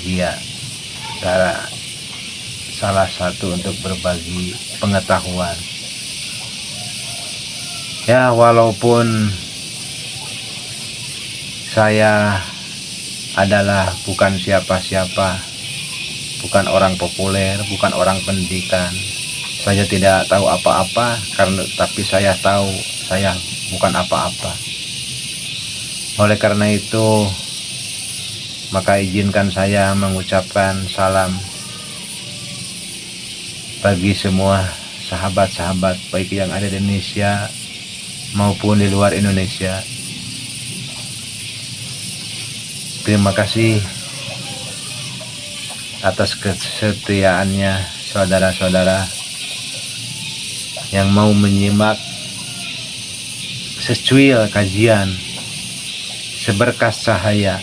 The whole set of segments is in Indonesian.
Iya, cara salah satu untuk berbagi pengetahuan. Ya, walaupun saya adalah bukan siapa-siapa, bukan orang populer, bukan orang pendidikan, saya tidak tahu apa-apa, tapi saya tahu saya bukan apa-apa. Oleh karena itu, maka izinkan saya mengucapkan salam bagi semua sahabat-sahabat baik yang ada di Indonesia maupun di luar Indonesia. Terima kasih atas kesetiaannya saudara-saudara yang mau menyimak secuil kajian seberkas cahaya.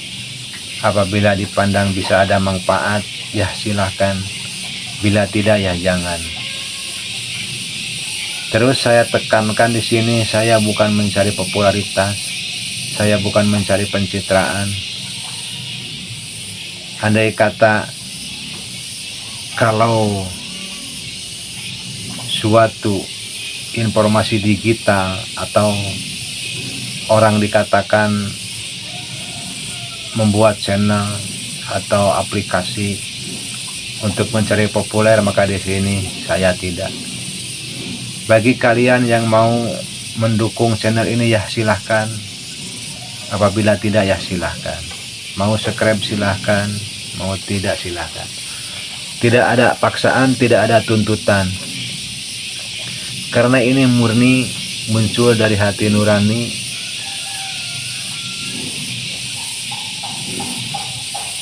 Apabila dipandang bisa ada manfaat, ya silahkan. Bila tidak, ya jangan. Terus saya tekankan di sini, saya bukan mencari popularitas, saya bukan mencari pencitraan. Andai kata kalau suatu informasi digital atau orang dikatakan membuat channel atau aplikasi untuk mencari populer, maka di sini saya tidak. Bagi kalian yang mau mendukung channel ini, ya silahkan. Apabila tidak, ya silahkan. Mau subscribe silahkan, mau tidak silahkan. Tidak ada paksaan, tidak ada tuntutan. Karena ini murni muncul dari hati nurani.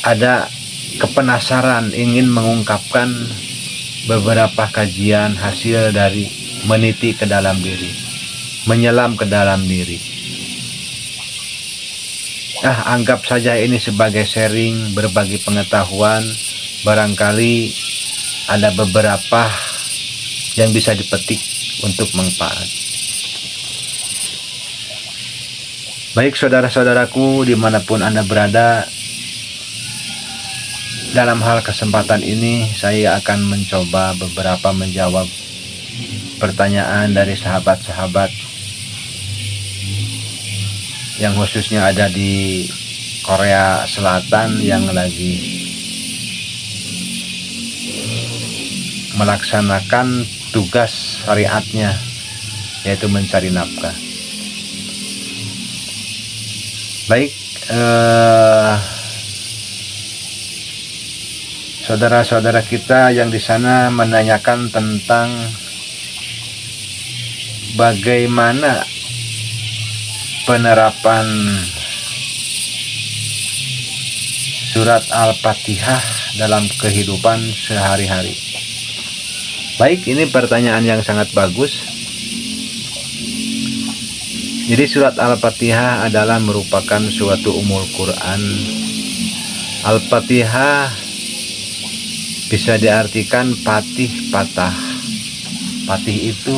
Ada kepenasaran ingin mengungkapkan beberapa kajian hasil dari meniti ke dalam diri, menyelam ke dalam diri. Anggap saja ini sebagai sharing, berbagi pengetahuan. Barangkali ada beberapa yang bisa dipetik untuk manfaat. Baik saudara-saudaraku dimanapun Anda berada, dalam hal kesempatan ini saya akan mencoba beberapa menjawab pertanyaan dari sahabat-sahabat yang khususnya ada di Korea Selatan yang lagi melaksanakan tugas syariatnya, yaitu mencari nafkah. Baik, saudara-saudara kita yang di sana menanyakan tentang bagaimana penerapan surat Al-Fatihah dalam kehidupan sehari-hari. Baik, ini pertanyaan yang sangat bagus. Jadi surat Al-Fatihah adalah merupakan suatu umul Quran. Al-Fatihah bisa diartikan patih, patah. Patih itu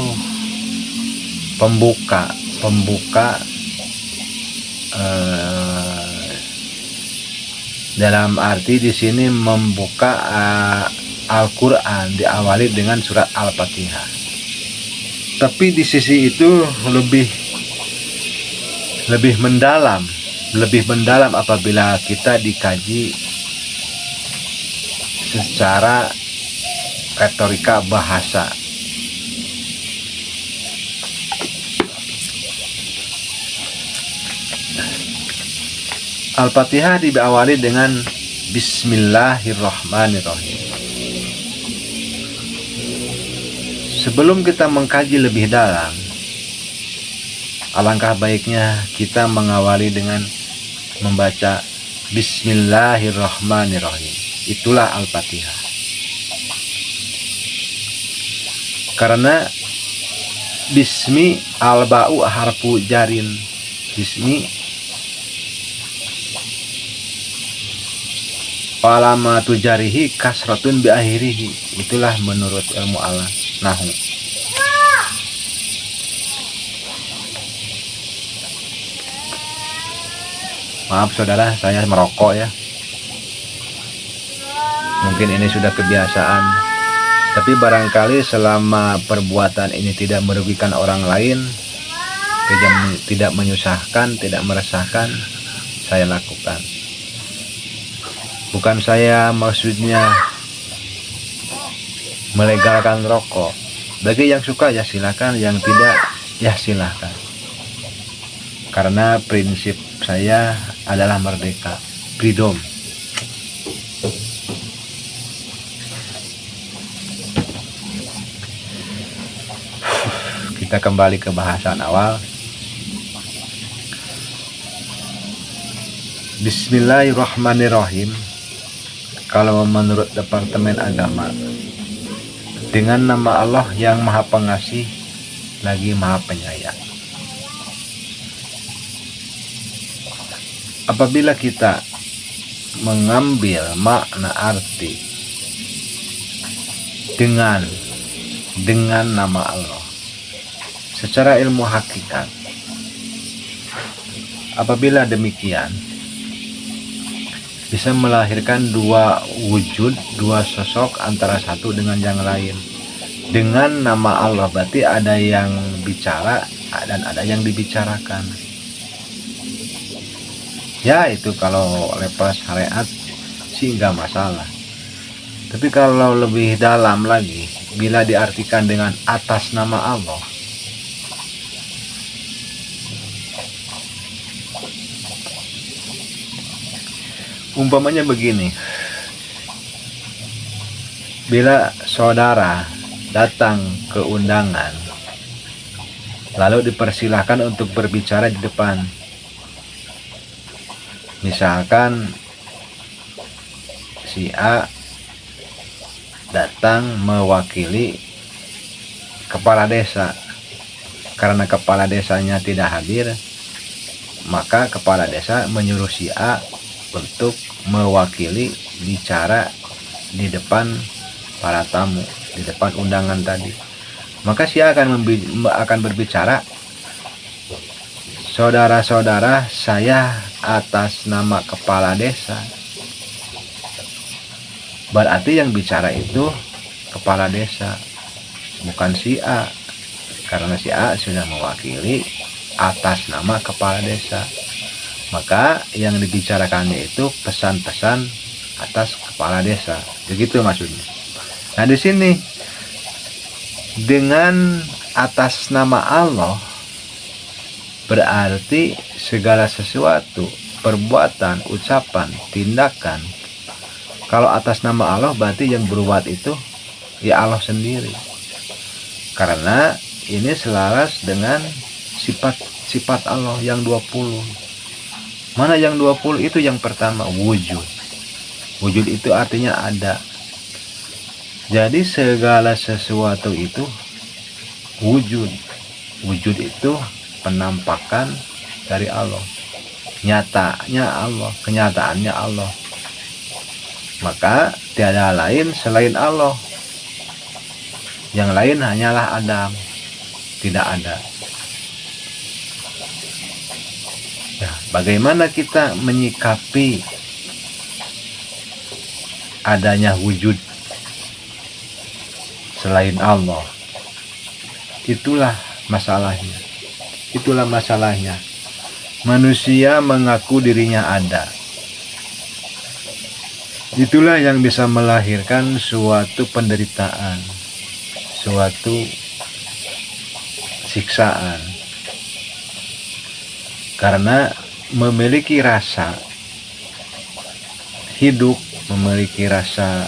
pembuka dalam arti di sini membuka Al-Quran diawali dengan surat Al-Fatihah. Tapi di sisi itu lebih mendalam apabila kita dikaji secara retorika bahasa. Al-Fatihah diawali dengan Bismillahirrahmanirrahim. Sebelum kita mengkaji lebih dalam, alangkah baiknya kita mengawali dengan membaca Bismillahirrahmanirrahim. Itulah Al-Fatihah. Karena Bismi al-ba'u harfu jarin. Bismi alamatu jarihi kasratun bi akhirihi. Itulah menurut ilmu nahu. Maaf saudara, saya merokok ya. Mungkin ini sudah kebiasaan, tapi barangkali selama perbuatan ini tidak merugikan orang lain, tidak menyusahkan, tidak meresahkan, saya lakukan. Bukan saya maksudnya melegalkan rokok. Bagi yang suka ya silakan, yang tidak ya silakan. Karena prinsip saya adalah merdeka, freedom. Kita kembali ke bahasan awal. Bismillahirrahmanirrahim. Kalau menurut Departemen Agama, dengan nama Allah yang Maha Pengasih lagi Maha Penyayang. Apabila kita mengambil makna arti dengan nama Allah secara ilmu hakikat, apabila demikian bisa melahirkan dua wujud, dua sosok antara satu dengan yang lain. Dengan nama Allah berarti ada yang bicara dan ada yang dibicarakan. Ya itu kalau level syariat sih nggak masalah. Tapi kalau lebih dalam lagi, bila diartikan dengan atas nama Allah, umpamanya begini, bila saudara datang ke undangan, lalu dipersilahkan untuk berbicara di depan. Misalkan si A datang mewakili kepala desa. Karena kepala desanya tidak hadir, maka kepala desa menyuruh si A untuk mewakili bicara di depan para tamu, di depan undangan tadi. Maka si A akan berbicara, saudara-saudara, saya atas nama kepala desa. Berarti yang bicara itu kepala desa, bukan si A, karena si A sudah mewakili atas nama kepala desa. Maka yang dibicarakannya itu pesan-pesan atas kepala desa, begitu maksudnya. Nah di sini dengan atas nama Allah berarti segala sesuatu, perbuatan, ucapan, tindakan. Kalau atas nama Allah berarti yang berbuat itu ya Allah sendiri. Karena ini selaras dengan sifat Allah yang 20. Mana yang 20 itu? Yang pertama wujud. Wujud itu artinya ada. Jadi segala sesuatu itu wujud. Wujud itu penampakan dari Allah. Nyatanya Allah, kenyataannya Allah. Maka tiada lain selain Allah. Yang lain hanyalah Adam. Tidak ada. Ya, bagaimana kita menyikapi adanya wujud selain Allah? Itulah masalahnya. Itulah masalahnya. Manusia mengaku dirinya ada. Itulah yang bisa melahirkan suatu penderitaan, suatu siksaan. Karena memiliki rasa hidup, memiliki rasa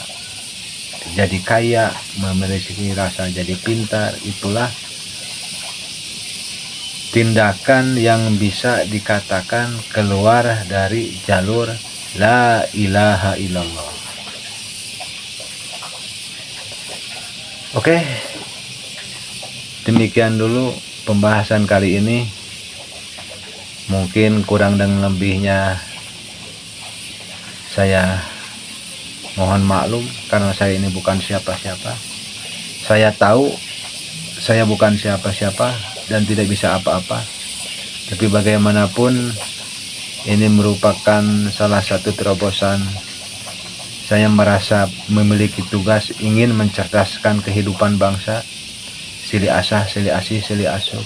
jadi kaya, memiliki rasa jadi pintar, itulah tindakan yang bisa dikatakan keluar dari jalur la ilaha illallah. Oke, demikian dulu pembahasan kali ini. Mungkin kurang dan lebihnya saya mohon maklum, karena saya ini bukan siapa-siapa. Saya tahu saya bukan siapa-siapa dan tidak bisa apa-apa. Tapi bagaimanapun ini merupakan salah satu terobosan Saya merasa memiliki tugas ingin mencerdaskan kehidupan bangsa. Sili asah, sili asih, sili asuh.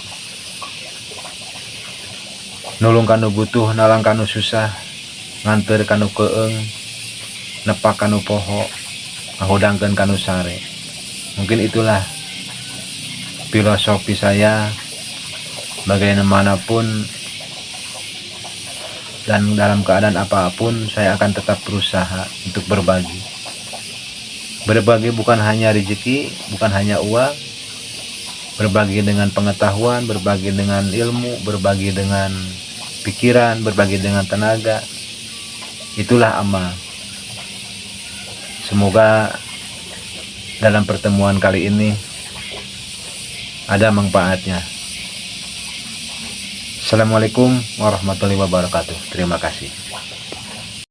Nulung kanu butuh, nalang kanu susah, nganter kanu keeng, nepak kanu poho, ngahudangkeun kanu sare. Mungkin itulah filosofi saya. Bagaimanapun dan dalam keadaan apapun, saya akan tetap berusaha untuk berbagi. Berbagi bukan hanya rezeki, bukan hanya uang, berbagi dengan pengetahuan, berbagi dengan ilmu, berbagi dengan pikiran, berbagi dengan tenaga. Itulah amal. Semoga dalam pertemuan kali ini ada manfaatnya. Assalamualaikum warahmatullahi wabarakatuh. Terima kasih.